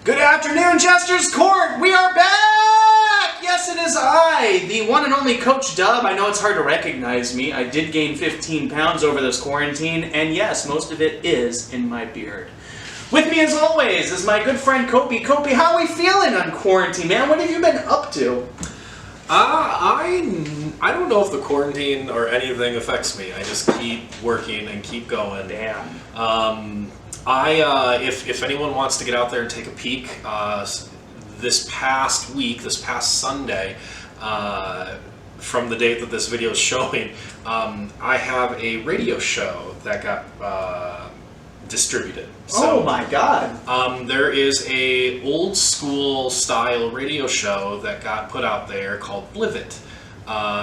Good afternoon, Jester's Court! We are back! Yes, it is I, the one and only Coach Dub. I know it's hard to recognize me. I did gain 15 pounds over this quarantine, and yes, most of it is in my beard. With me, as always, is my good friend Kopy. Kopy, how are we feeling on quarantine, man? What have you been up to? I don't know if the quarantine or anything affects me. I just keep working and keep going. Damn. If anyone wants to get out there and take a peek, this past week, this past Sunday, from the date that this video is showing, I have a radio show that got distributed. So, oh my god. There is a old school style radio show that got put out there called Blivet.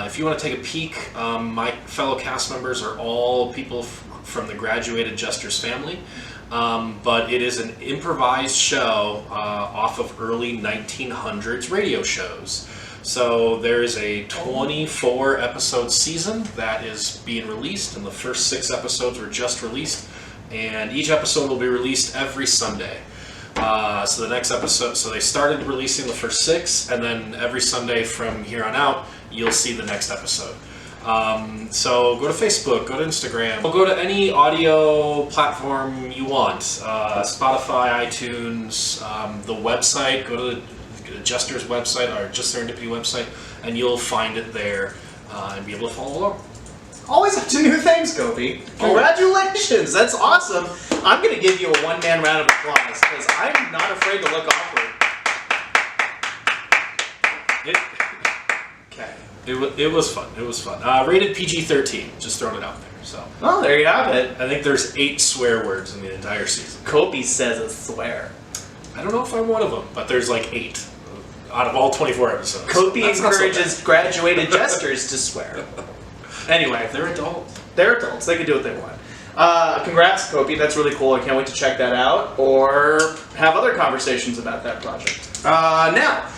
If you want to take a peek, my fellow cast members are all people from the graduated Jester's family. But it is an improvised show off of early 1900s radio shows. So there is a 24 episode season that is being released, and the first 6 episodes were just released, and each episode will be released every Sunday. So the next episode, so they started releasing the first 6, and then every Sunday from here on out, you'll see the next episode. So go to Facebook, go to Instagram, go to any audio platform you want, Spotify, iTunes, the website, go to the Jester's website, or Just Serendipity website, and you'll find it there and be able to follow along. Always up to new things, Kopy. Congratulations, that's awesome. I'm going to give you a one-man round of applause, because I'm not afraid to look awkward. It was fun. It was fun. Rated PG-13. Just throwing it out there. So. Oh, there you have it. I think there's 8 swear words in the entire season. Kopy says a swear. I don't know if I'm one of them, but there's like 8 out of all 24 episodes. Kopy encourages graduated jesters to swear. Anyway, they're adults. They're adults. They can do what they want. Congrats, Kopy. That's really cool. I can't wait to check that out or have other conversations about that project. Now.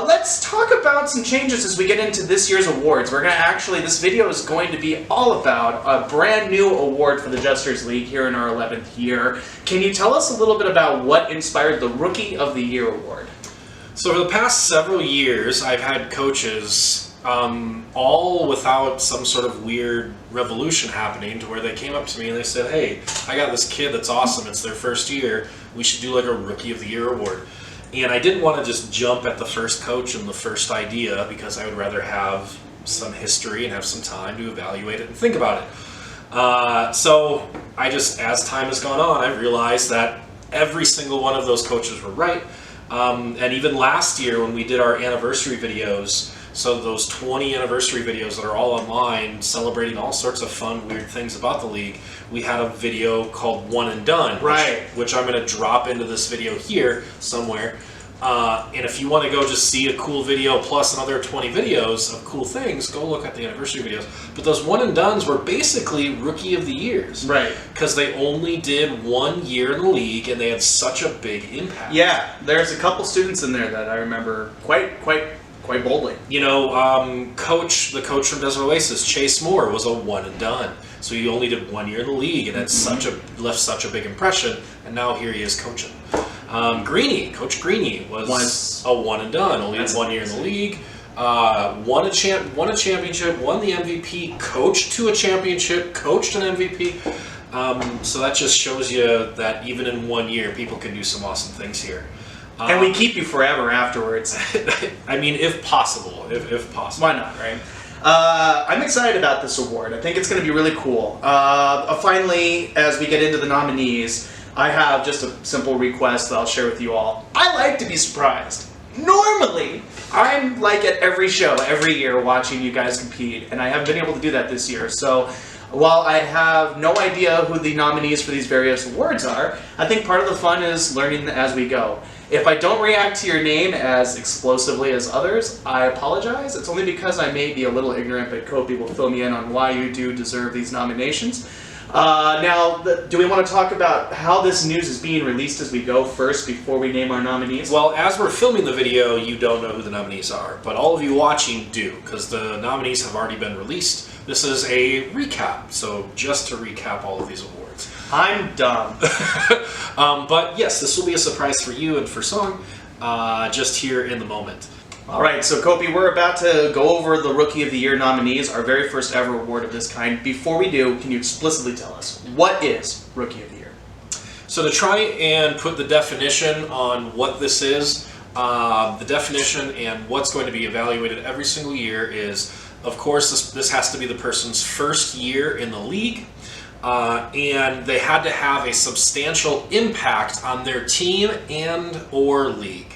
Let's talk about some changes as we get into this year's awards. We're going to actually, this video is going to be all about a brand new award for the Jesters League here in our 11th year. Can you tell us a little bit about what inspired the Rookie of the Year award? So for the past several years, I've had coaches, all without some sort of weird revolution happening, to where they came up to me and they said, hey, I got this kid that's awesome, it's their first year, we should do like a Rookie of the Year award. And I didn't want to just jump at the first coach and the first idea, because I would rather have some history and have some time to evaluate it and think about it. So I just, as time has gone on, I've realized that every single one of those coaches were right. And even last year when we did our anniversary videos, so those 20 anniversary videos that are all online celebrating all sorts of fun, weird things about the league, we had a video called One and Done, which I'm going to drop into this video here somewhere. And if you want to go just see a cool video plus another 20 videos of cool things, go look at the anniversary videos. But those One and Dones were basically Rookie of the Years. Right. Because they only did 1 year in the league, and they had such a big impact. Yeah, there's a couple students in there that I remember quite boldly. You know, the coach from Desert Oasis, Chase Moore, was a one and done. So he only did 1 year in the league, and had left such a big impression. And now here he is coaching. Coach Greeny was a one and done. Only did 1 year in the league. Won a championship. Won the MVP. Coached to a championship. Coached an MVP. So that just shows you that even in 1 year, people can do some awesome things here. And we keep you forever afterwards. I mean, if possible. If possible. Why not, right? I'm excited about this award. I think it's going to be really cool. Finally, as we get into the nominees, I have just a simple request that I'll share with you all. I like to be surprised. Normally, I'm like at every show, every year, watching you guys compete, and I haven't been able to do that this year. So while I have no idea who the nominees for these various awards are, I think part of the fun is learning as we go. If I don't react to your name as explosively as others, I apologize. It's only because I may be a little ignorant, but Kopy will fill me in on why you do deserve these nominations. Now, do we want to talk about how this news is being released as we go first before we name our nominees? Well, as we're filming the video, you don't know who the nominees are, but all of you watching do, because the nominees have already been released. This is a recap, so just to recap all of these awards. I'm dumb. But yes, this will be a surprise for you and for Song, just here in the moment. All right, so Kopy, we're about to go over the Rookie of the Year nominees, our very first ever award of this kind. Before we do, can you explicitly tell us, what is Rookie of the Year? So to try and put the definition on what this is, the definition and what's going to be evaluated every single year is, of course, this has to be the person's first year in the league, and they had to have a substantial impact on their team and or league.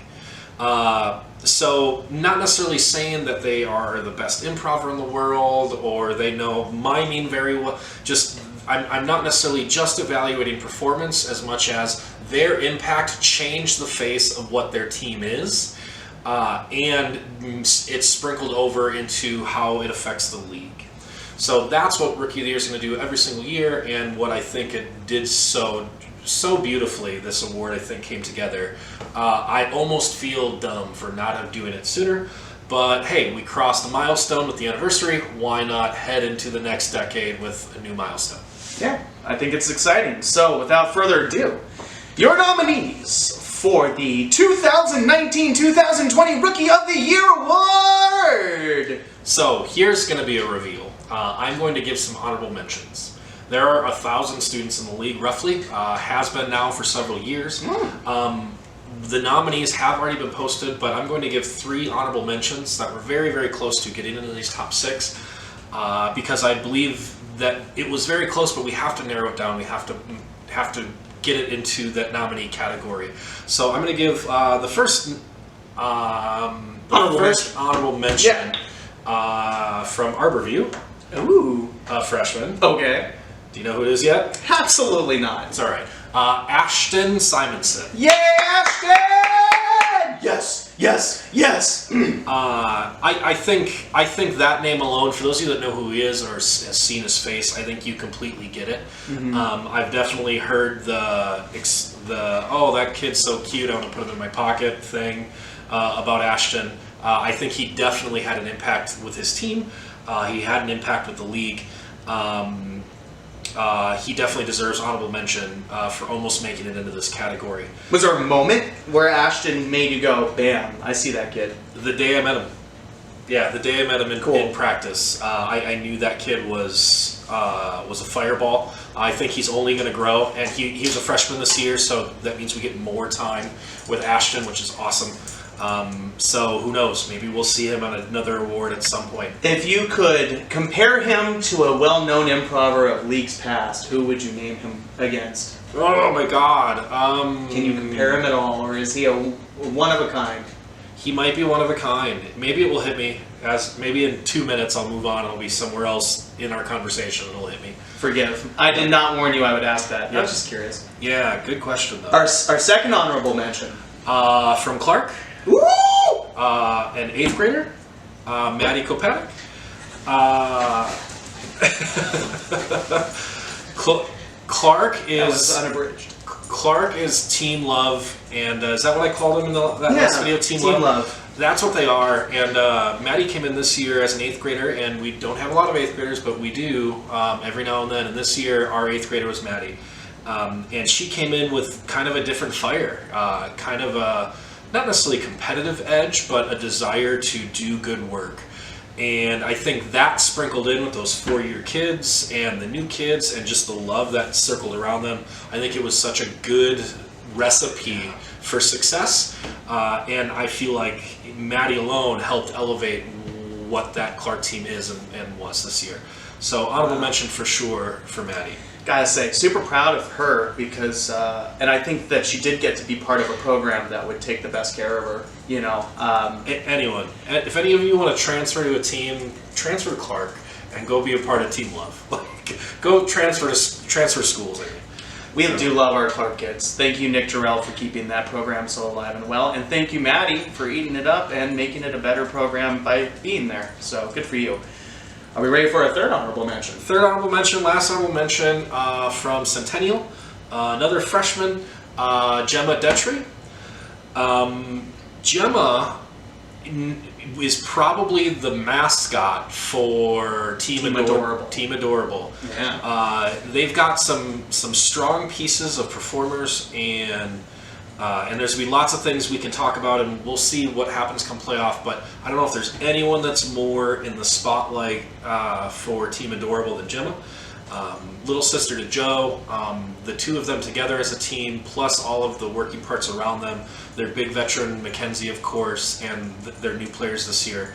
So not necessarily saying that they are the best improver in the world or they know miming very well. Just I'm not necessarily just evaluating performance as much as their impact changed the face of what their team is, and it's sprinkled over into how it affects the league. So that's what Rookie of the Year is going to do every single year, and what I think it did so beautifully, this award, I think, came together. I almost feel dumb for not doing it sooner, but hey, we crossed the milestone with the anniversary. Why not head into the next decade with a new milestone? Yeah, I think it's exciting. So without further ado, your nominees for the 2019-2020 Rookie of the Year Award! So here's going to be a reveal. I'm going to give some honorable mentions. There are 1,000 students in the league, roughly. Has been now for several years. The nominees have already been posted, but I'm going to give 3 honorable mentions that were very, very close to getting into these top 6, because I believe that it was very close, but we have to narrow it down. We have to get it into that nominee category. So I'm going to give the first honorable mention from Arborview. Ooh. A freshman. Okay. Do you know who it is yet? Absolutely not. It's all right. Ashton Simonson. Yeah, Ashton! Yes, yes, yes. I think that name alone, for those of you that know who he is or has seen his face, I think you completely get it. I've definitely heard the oh, that kid's so cute, I want to put him in my pocket thing about Ashton. I think he definitely had an impact with his team. He had an impact with the league. He definitely deserves honorable mention for almost making it into this category. Was there a moment where Ashton made you go, bam, I see that kid? The day I met him. Yeah, the day I met him in practice. I knew that kid was a fireball. I think he's only going to grow, and he's a freshman this year, so that means we get more time with Ashton, which is awesome. So who knows? Maybe we'll see him on another award at some point. If you could compare him to a well-known improver of leagues past, who would you name him against? Oh my God! Can you compare him at all, or is he a one of a kind? He might be one of a kind. Maybe it will hit me. As maybe in 2 minutes I'll move on. I'll be somewhere else in our conversation. It'll hit me. Forgive. I did not warn you I would ask that. I was just curious. Yeah, good question though. Our second honorable mention. From Clark. Woo! An 8th grader, Maddie Clark. Clark is unabridged. Clark is Team Love, and is that what I called him in that last video? Team Love. That's what they are. And Maddie came in this year as an 8th grader, and we don't have a lot of 8th graders, but we do every now and then. And this year, our 8th grader was Maddie, and she came in with kind of a different fire, kind of a not necessarily competitive edge, but a desire to do good work. And I think that sprinkled in with those 4-year kids and the new kids and just the love that circled around them. I think it was such a good recipe for success. And I feel like Maddie alone helped elevate what that Clark team is and was this year. So honorable mention for sure for Maddie. Gotta say, super proud of her because, and I think that she did get to be part of a program that would take the best care of her, you know. Anyone. If any of you want to transfer to a team, transfer to Clark and go be a part of Team Love. Go transfer schools, I mean. We do love our Clark kids. Thank you, Nick Jarrell, for keeping that program so alive and well. And thank you, Maddie, for eating it up and making it a better program by being there. So good for you. Are we ready for a third honorable mention? Third honorable mention, last honorable mention from Centennial, another freshman, Gemma Detre. Gemma is probably the mascot for Team Adorable. Team Adorable. Yeah. They've got some strong pieces of performers, and there's going to be lots of things we can talk about, and we'll see what happens come playoff. But I don't know if there's anyone that's more in the spotlight for Team Adorable than Gemma. Little sister to Joe, the two of them together as a team, plus all of the working parts around them. Their big veteran Mackenzie, of course, and their new players this year.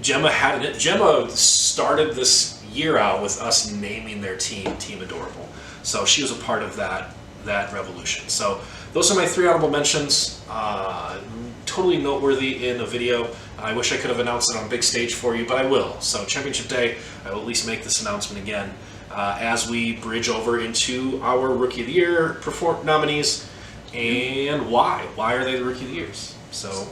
Gemma started this year out with us naming their team Team Adorable, so she was a part of that revolution. So those are my 3 honorable mentions. Totally noteworthy in a video. I wish I could have announced it on big stage for you, but I will. So Championship Day, I will at least make this announcement again as we bridge over into our Rookie of the Year nominees. And why? Why are they the Rookie of the Years? So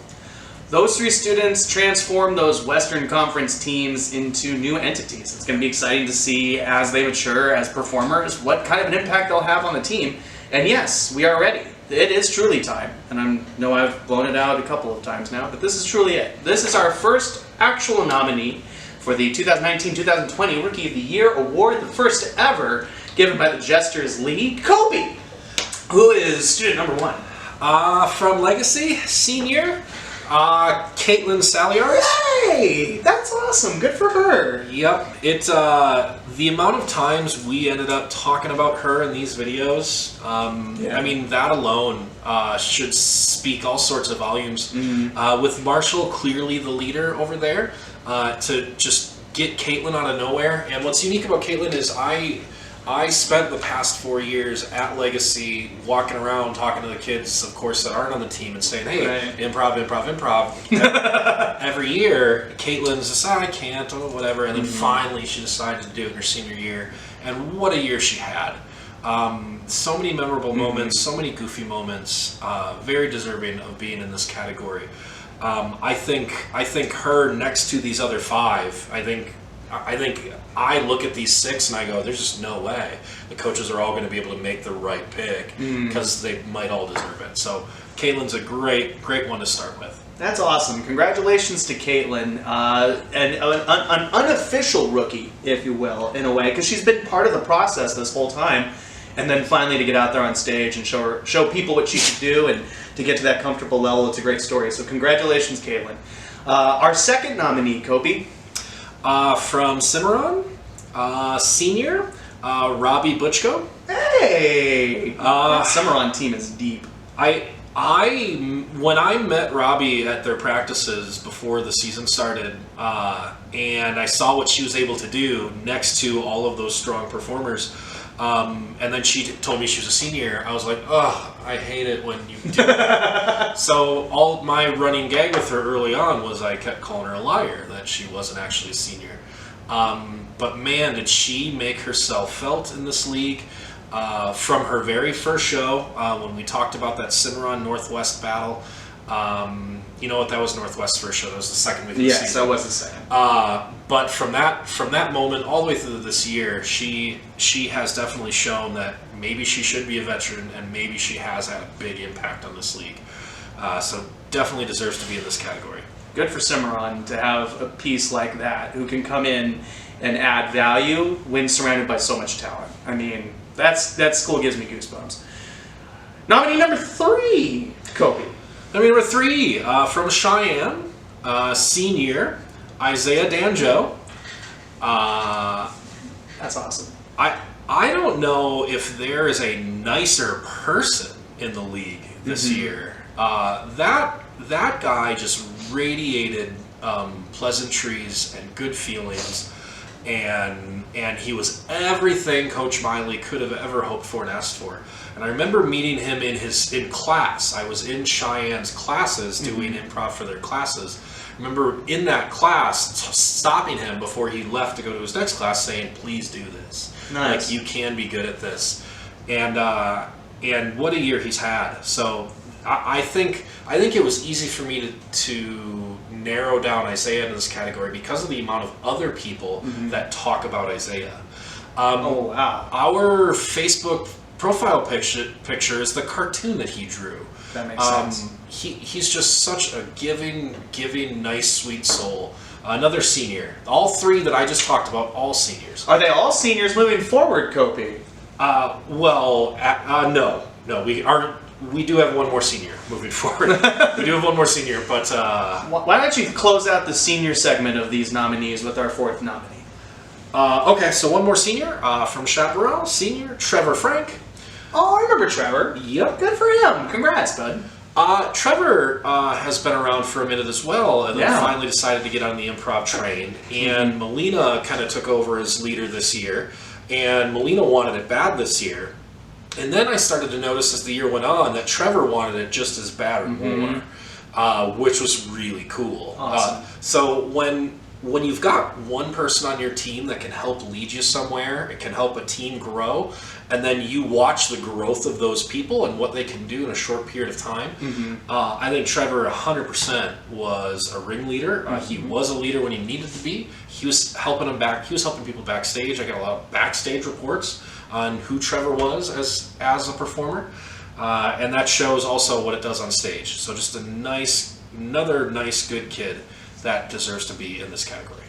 those 3 students transform those Western Conference teams into new entities. It's going to be exciting to see as they mature as performers what kind of an impact they'll have on the team. And yes, we are ready. It is truly time. And I know I've blown it out a couple of times now, but this is truly it. This is our first actual nominee for the 2019-2020 Rookie of the Year award, the first ever given by the Jesters League. Kopy, who is student number 1? From Legacy, senior, Caitlin Saliars. Hey, that's awesome. Good for her. Yep. It's the amount of times we ended up talking about her in these videos. I mean, that alone should speak all sorts of volumes. With Marshall clearly the leader over there, to just get Caitlin out of nowhere. And what's unique about Caitlin is I spent the past 4 years at Legacy walking around talking to the kids, of course, that aren't on the team and saying, hey, improv. Every year, Caitlin's just, I can't, or whatever. And then finally she decided to do it in her senior year. And what a year she had. So many memorable moments, so many goofy moments, very deserving of being in this category. I think her next to these other 5, I think I look at these 6 and I go, there's just no way the coaches are all going to be able to make the right pick because they might all deserve it. So Caitlin's a great one to start with. That's awesome. Congratulations to Caitlin, and an unofficial rookie, if you will, in a way, because she's been part of the process this whole time, and then finally to get out there on stage and show people what she can do and to get to that comfortable level. It's a great story. So congratulations, Caitlin. Our second nominee, Kopy. From Cimarron, senior, Robbie Butchgo. Hey! That Cimarron team is deep. When I met Robbie at their practices before the season started, and I saw what she was able to do next to all of those strong performers, and then she told me she was a senior, I was like, oh, I hate it when you do that. So all my running gag with her early on was I kept calling her a liar, that she wasn't actually a senior. But man, did she make herself felt in this league. From her very first show, when we talked about that Cimarron Northwest battle, you know what, that was Northwest's first show. That was the second week of the season. Yes, that was the second. But from that moment all the way through this year, she has definitely shown that maybe she should be a veteran and maybe she has had a big impact on this league. So definitely deserves to be in this category. Good for Cimarron to have a piece like that who can come in and add value when surrounded by so much talent. I mean, that school gives me goosebumps. Nominee number 3, Kopy. Nominee number 3, from Cheyenne, senior, Isaiah Danjo. That's awesome. I don't know if there is a nicer person in the league this year. That guy just radiated pleasantries and good feelings. And he was everything Coach Miley could have ever hoped for and asked for. And I remember meeting him in class. I was in Cheyenne's classes doing improv for their classes. I remember in that class stopping him before he left to go to his next class saying, please do this. Nice. Like, you can be good at this. And what a year he's had. So I think it was easy for me to narrow down Isaiah in this category because of the amount of other people that talk about Isaiah. Oh, wow. Our Facebook profile picture is the cartoon that he drew. That makes sense. He's just such a giving, nice, sweet soul. Another senior. All three that I just talked about, all seniors. Are they all seniors moving forward, Kopy? No. We do have one more senior moving forward. We do have one more senior, but Why don't you close out the senior segment of these nominees with our fourth nominee? okay, so one more senior from Chaparral, senior Trevor Frank. Oh, I remember Trevor. Yep. Good for him. Congrats, bud. Trevor has been around for a minute as well, and then Yeah. finally decided to get on the improv train. And Melina kind of took over as leader this year, and Melina wanted it bad this year. And then I started to notice as the year went on that Trevor wanted it just as bad or more, which was really cool. Awesome. So when you've got one person on your team that can help lead you somewhere, it can help a team grow, and then you watch the growth of those people and what they can do in a short period of time. I think Trevor 100% was a ringleader. He was a leader when he needed to be. He was helping them back. He was helping people backstage. I got a lot of backstage reports on who Trevor was as a performer, and that shows also what it does on stage. So just another nice, good kid that deserves to be in this category.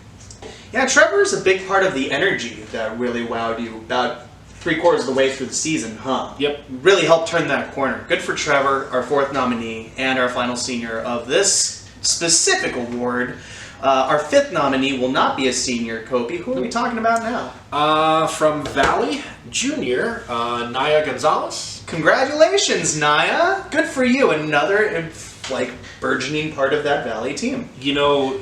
Yeah, Trevor is a big part of the energy that really wowed you about 3/4 of the way through the season, huh? Yep. Really helped turn that corner. Good for Trevor, our fourth nominee, and our final senior of this specific award. Our fifth nominee will not be a senior, Kopy. Who are we talking about now? From Valley Junior, Naya Gonzalez. Congratulations, Naya. Good for you. Another, burgeoning part of that Valley team. You know,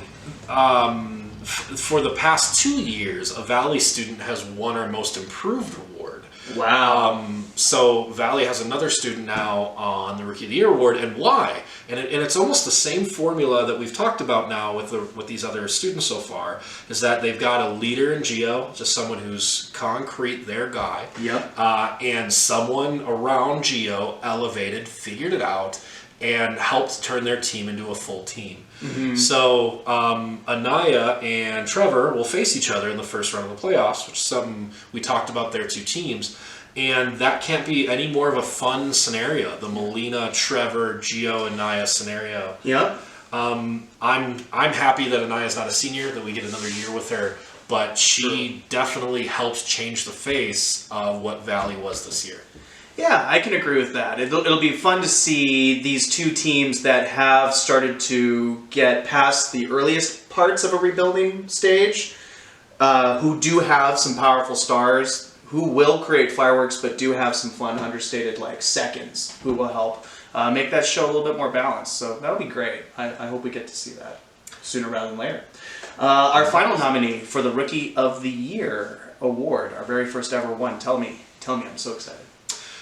for the past 2 years, a Valley student has won our Most Improved award. Wow. So Valley has another student now on the Rookie of the Year award, and why? And it's almost the same formula that we've talked about now with these other students so far, is that they've got a leader in Geo, just someone who's concrete, their guy. Yep. And someone around Geo elevated, figured it out, and helped turn their team into a full team. So Anaya and Trevor will face each other in the first round of the playoffs, which is something we talked about their two teams. And that can't be any more of a fun scenario, the Melina, Trevor, Gio, and Naya scenario. Yep. I'm happy that Anaya's not a senior, that we get another year with her, but she definitely helped change the face of what Valley was this year. Yeah, I can agree with that. It'll be fun to see these two teams that have started to get past the earliest parts of a rebuilding stage, who do have some powerful stars, who will create fireworks, but do have some fun, understated seconds, who will help make that show a little bit more balanced. So that'll be great. I hope we get to see that sooner rather than later. Our final nominee for the Rookie of the Year award, our very first ever one. Tell me, I'm so excited.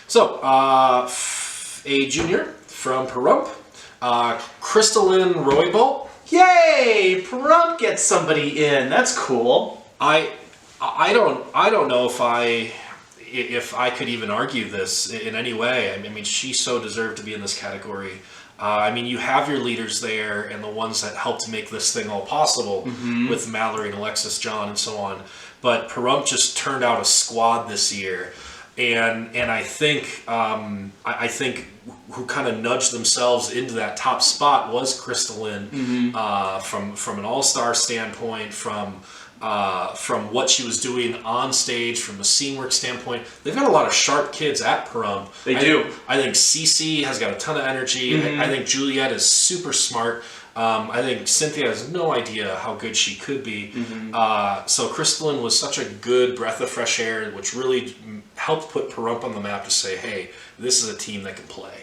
So, a junior from Pahrump, Crystalline Roybal. Yay! Pahrump gets somebody in. That's cool. I don't know if I could even argue this in any way. I mean, she so deserved to be in this category. You have your leaders there and the ones that helped make this thing all possible with Mallory and Alexis, John, and so on. But Pahrump just turned out a squad this year. And I think who kind of nudged themselves into that top spot was Crystalline, from an all-star standpoint, from what she was doing on stage, from a scene work standpoint. They've got a lot of sharp kids at Pahrump. They do. I think Cece has got a ton of energy. I think Juliet is super smart. I think Cynthia has no idea how good she could be. So Crystalline was such a good breath of fresh air, which really helped put Pahrump on the map to say, hey, this is a team that can play.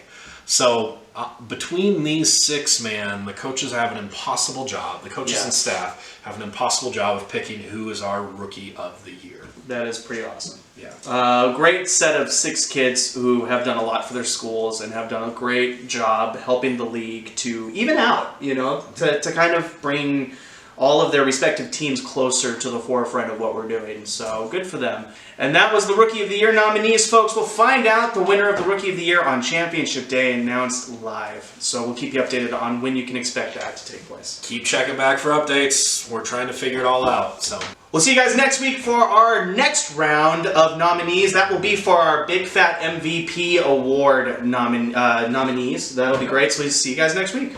So between these six, man, the coaches have an impossible job. The coaches and staff have an impossible job of picking who is our Rookie of the Year. That is pretty awesome. Yeah. Great set of six kids who have done a lot for their schools and have done a great job helping the league to even out, to kind of bring all of their respective teams closer to the forefront of what we're doing. So good for them. And that was the Rookie of the Year nominees, folks. We'll find out the winner of the Rookie of the Year on Championship Day, announced live. So we'll keep you updated on when you can expect that to take place. Keep checking back for updates. We're trying to figure it all out. So we'll see you guys next week for our next round of nominees. That will be for our Big Fat MVP Award nominees. That'll be great. So we'll see you guys next week.